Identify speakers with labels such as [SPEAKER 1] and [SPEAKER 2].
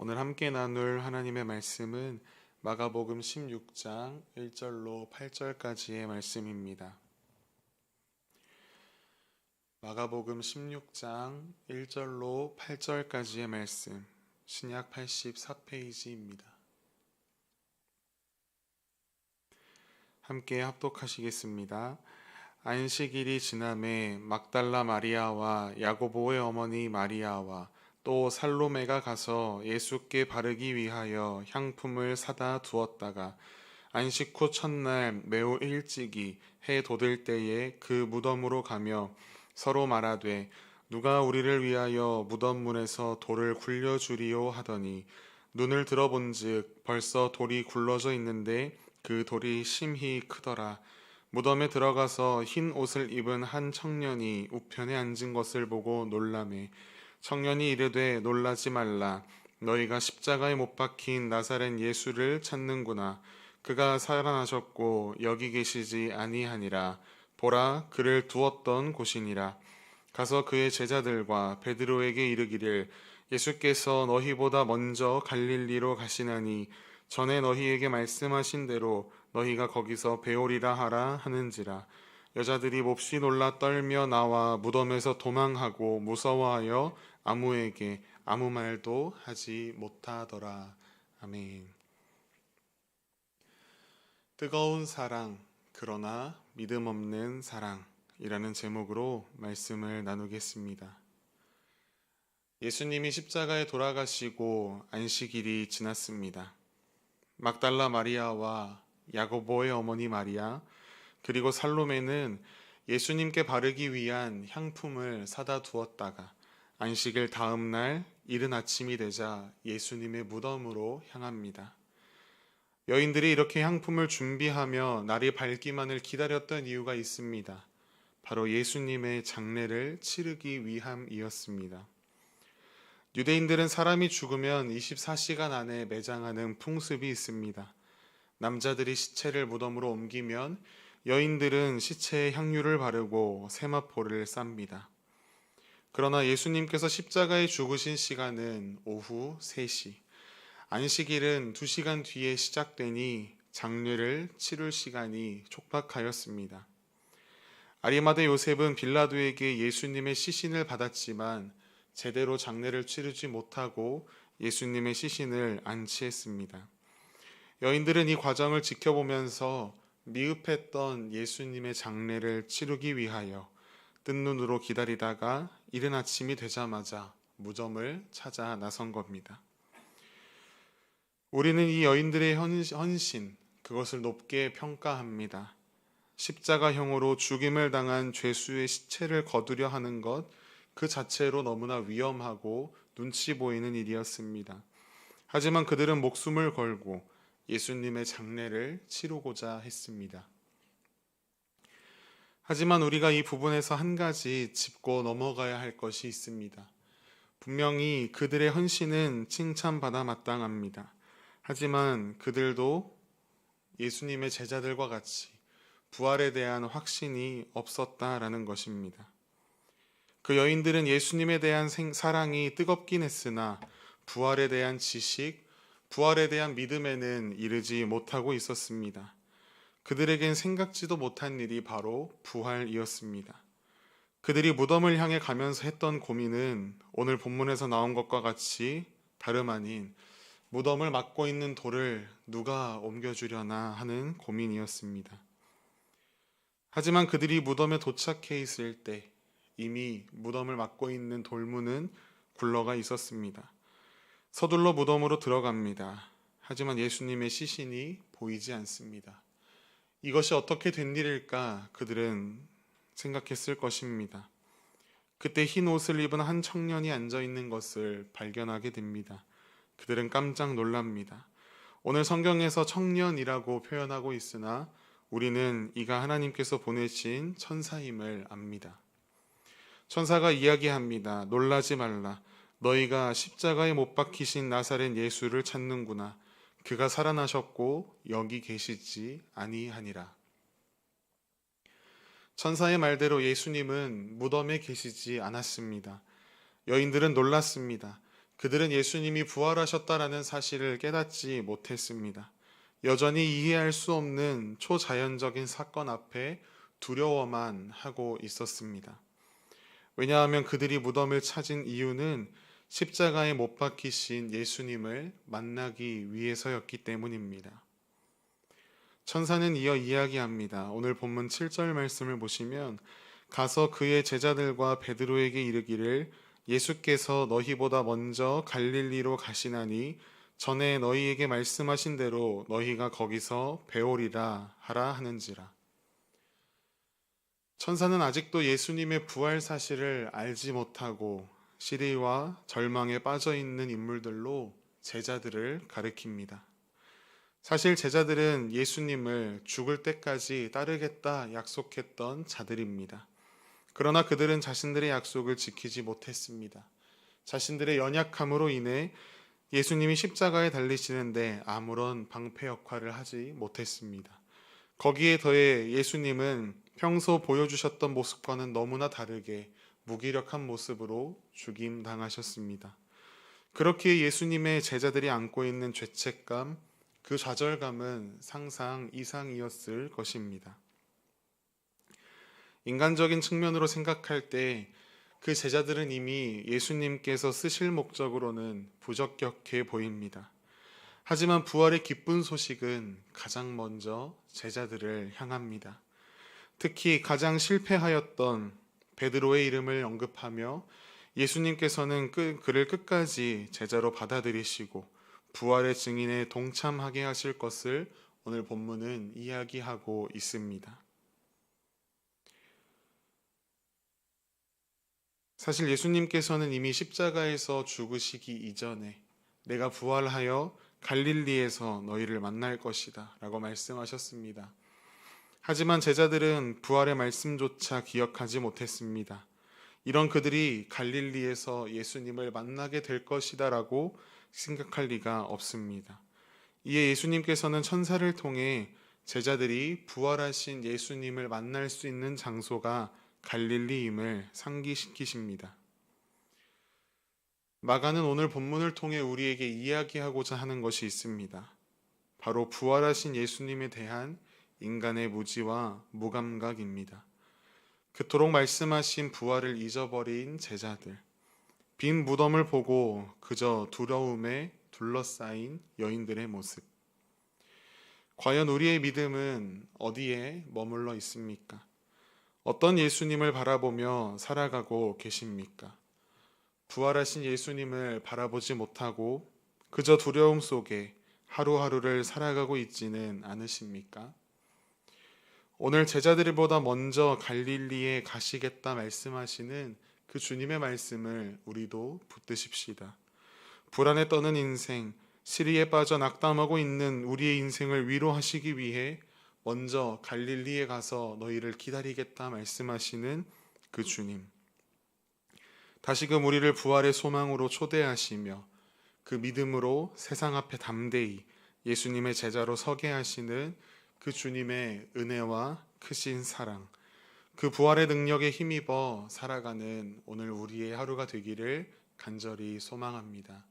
[SPEAKER 1] 오늘 함께 나눌 하나님의 말씀은 마가복음 16장 1절로 8절까지의 말씀입니다. 마가복음 16장 1절로 8절까지의 말씀, 신약 84페이지입니다. 함께 합독하시겠습니다. 안식일이 지남에 막달라 마리아와 야고보의 어머니 마리아와 또 살로메가 가서 예수께 바르기 위하여 향품을 사다 두었다가 안식 후 첫날 매우 일찍이 해 돋을 때에 그 무덤으로 가며 서로 말하되 누가 우리를 위하여 무덤 문에서 돌을 굴려주리요 하더니 눈을 들어본즉 벌써 돌이 굴러져 있는데 그 돌이 심히 크더라. 무덤에 들어가서 흰 옷을 입은 한 청년이 우편에 앉은 것을 보고 놀라매 청년이 이르되 놀라지 말라. 너희가 십자가에 못 박힌 나사렛 예수를 찾는구나. 그가 살아나셨고 여기 계시지 아니하니라. 보라, 그를 두었던 곳이니라. 가서 그의 제자들과 베드로에게 이르기를 예수께서 너희보다 먼저 갈릴리로 가시나니 전에 너희에게 말씀하신 대로 너희가 거기서 배우리라 하라 하는지라. 여자들이 몹시 놀라 떨며 나와 무덤에서 도망하고 무서워하여 아무에게 아무 말도 하지 못하더라. 아멘. 뜨거운 사랑, 그러나 믿음 없는 사랑이라는 제목으로 말씀을 나누겠습니다. 예수님이 십자가에 돌아가시고 안식일이 지났습니다. 막달라 마리아와 야고보의 어머니 마리아 그리고 살로메는 예수님께 바르기 위한 향품을 사다 두었다가 안식일 다음 날 이른 아침이 되자 예수님의 무덤으로 향합니다. 여인들이 이렇게 향품을 준비하며 날이 밝기만을 기다렸던 이유가 있습니다. 바로 예수님의 장례를 치르기 위함이었습니다. 유대인들은 사람이 죽으면 24시간 안에 매장하는 풍습이 있습니다. 남자들이 시체를 무덤으로 옮기면 여인들은 시체에 향유를 바르고 세마포를 쌉니다. 그러나 예수님께서 십자가에 죽으신 시간은 오후 3시, 안식일은 2시간 뒤에 시작되니 장례를 치룰 시간이 촉박하였습니다. 아리마대 요셉은 빌라도에게 예수님의 시신을 받았지만 제대로 장례를 치르지 못하고 예수님의 시신을 안치했습니다. 여인들은 이 과정을 지켜보면서 미흡했던 예수님의 장례를 치르기 위하여 뜬 눈으로 기다리다가 이른 아침이 되자마자 무덤을 찾아 나선 겁니다. 우리는 이 여인들의 헌신, 그것을 높게 평가합니다. 십자가형으로 죽임을 당한 죄수의 시체를 거두려 하는 것, 그 자체로 너무나 위험하고 눈치 보이는 일이었습니다. 하지만 그들은 목숨을 걸고 예수님의 장례를 치르고자 했습니다. 하지만 우리가 이 부분에서 한 가지 짚고 넘어가야 할 것이 있습니다. 분명히 그들의 헌신은 칭찬받아 마땅합니다. 하지만 그들도 예수님의 제자들과 같이 부활에 대한 확신이 없었다라는 것입니다. 그 여인들은 예수님에 대한 사랑이 뜨겁긴 했으나 부활에 대한 지식, 부활에 대한 믿음에는 이르지 못하고 있었습니다. 그들에겐 생각지도 못한 일이 바로 부활이었습니다. 그들이 무덤을 향해 가면서 했던 고민은 오늘 본문에서 나온 것과 같이 다름 아닌 무덤을 막고 있는 돌을 누가 옮겨주려나 하는 고민이었습니다. 하지만 그들이 무덤에 도착해 있을 때 이미 무덤을 막고 있는 돌문은 굴러가 있었습니다. 서둘러 무덤으로 들어갑니다. 하지만 예수님의 시신이 보이지 않습니다. 이것이 어떻게 된 일일까 그들은 생각했을 것입니다. 그때 흰 옷을 입은 한 청년이 앉아 있는 것을 발견하게 됩니다. 그들은 깜짝 놀랍니다. 오늘 성경에서 청년이라고 표현하고 있으나 우리는 이가 하나님께서 보내신 천사임을 압니다. 천사가 이야기합니다. 놀라지 말라. 너희가 십자가에 못 박히신 나사렛 예수를 찾는구나. 그가 살아나셨고 여기 계시지 아니하니라. 천사의 말대로 예수님은 무덤에 계시지 않았습니다. 여인들은 놀랐습니다. 그들은 예수님이 부활하셨다라는 사실을 깨닫지 못했습니다. 여전히 이해할 수 없는 초자연적인 사건 앞에 두려워만 하고 있었습니다. 왜냐하면 그들이 무덤을 찾은 이유는 십자가에 못 박히신 예수님을 만나기 위해서였기 때문입니다. 천사는 이어 이야기합니다. 오늘 본문 7절 말씀을 보시면 가서 그의 제자들과 베드로에게 이르기를 예수께서 너희보다 먼저 갈릴리로 가시나니 전에 너희에게 말씀하신 대로 너희가 거기서 배우리라 하라 하는지라. 천사는 아직도 예수님의 부활 사실을 알지 못하고 시리와 절망에 빠져 있는 인물들로 제자들을 가리킵니다. 사실 제자들은 예수님을 죽을 때까지 따르겠다 약속했던 자들입니다. 그러나 그들은 자신들의 약속을 지키지 못했습니다. 자신들의 연약함으로 인해 예수님이 십자가에 달리시는데 아무런 방패 역할을 하지 못했습니다. 거기에 더해 예수님은 평소 보여주셨던 모습과는 너무나 다르게 무기력한 모습으로 죽임당하셨습니다. 그렇게 예수님의 제자들이 안고 있는 죄책감, 그 좌절감은 상상 이상이었을 것입니다. 인간적인 측면으로 생각할 때 그 제자들은 이미 예수님께서 쓰실 목적으로는 부적격해 보입니다. 하지만 부활의 기쁜 소식은 가장 먼저 제자들을 향합니다. 특히 가장 실패하였던 베드로의 이름을 언급하며 예수님께서는 그를 끝까지 제자로 받아들이시고 부활의 증인에 동참하게 하실 것을 오늘 본문은 이야기하고 있습니다. 사실 예수님께서는 이미 십자가에서 죽으시기 이전에 내가 부활하여 갈릴리에서 너희를 만날 것이다 라고 말씀하셨습니다. 하지만 제자들은 부활의 말씀조차 기억하지 못했습니다. 이런 그들이 갈릴리에서 예수님을 만나게 될 것이다 라고 생각할 리가 없습니다. 이에 예수님께서는 천사를 통해 제자들이 부활하신 예수님을 만날 수 있는 장소가 갈릴리임을 상기시키십니다. 마가는 오늘 본문을 통해 우리에게 이야기하고자 하는 것이 있습니다. 바로 부활하신 예수님에 대한 인간의 무지와 무감각입니다. 그토록 말씀하신 부활을 잊어버린 제자들, 빈 무덤을 보고 그저 두려움에 둘러싸인 여인들의 모습. 과연 우리의 믿음은 어디에 머물러 있습니까? 어떤 예수님을 바라보며 살아가고 계십니까? 부활하신 예수님을 바라보지 못하고 그저 두려움 속에 하루하루를 살아가고 있지는 않으십니까? 오늘 제자들보다 먼저 갈릴리에 가시겠다 말씀하시는 그 주님의 말씀을 우리도 붙드십시다. 불안에 떠는 인생, 시리에 빠져 낙담하고 있는 우리의 인생을 위로하시기 위해 먼저 갈릴리에 가서 너희를 기다리겠다 말씀하시는 그 주님. 다시금 우리를 부활의 소망으로 초대하시며 그 믿음으로 세상 앞에 담대히 예수님의 제자로 서게 하시는 그 주님의 은혜와 크신 사랑, 그 부활의 능력에 힘입어 살아가는 오늘 우리의 하루가 되기를 간절히 소망합니다.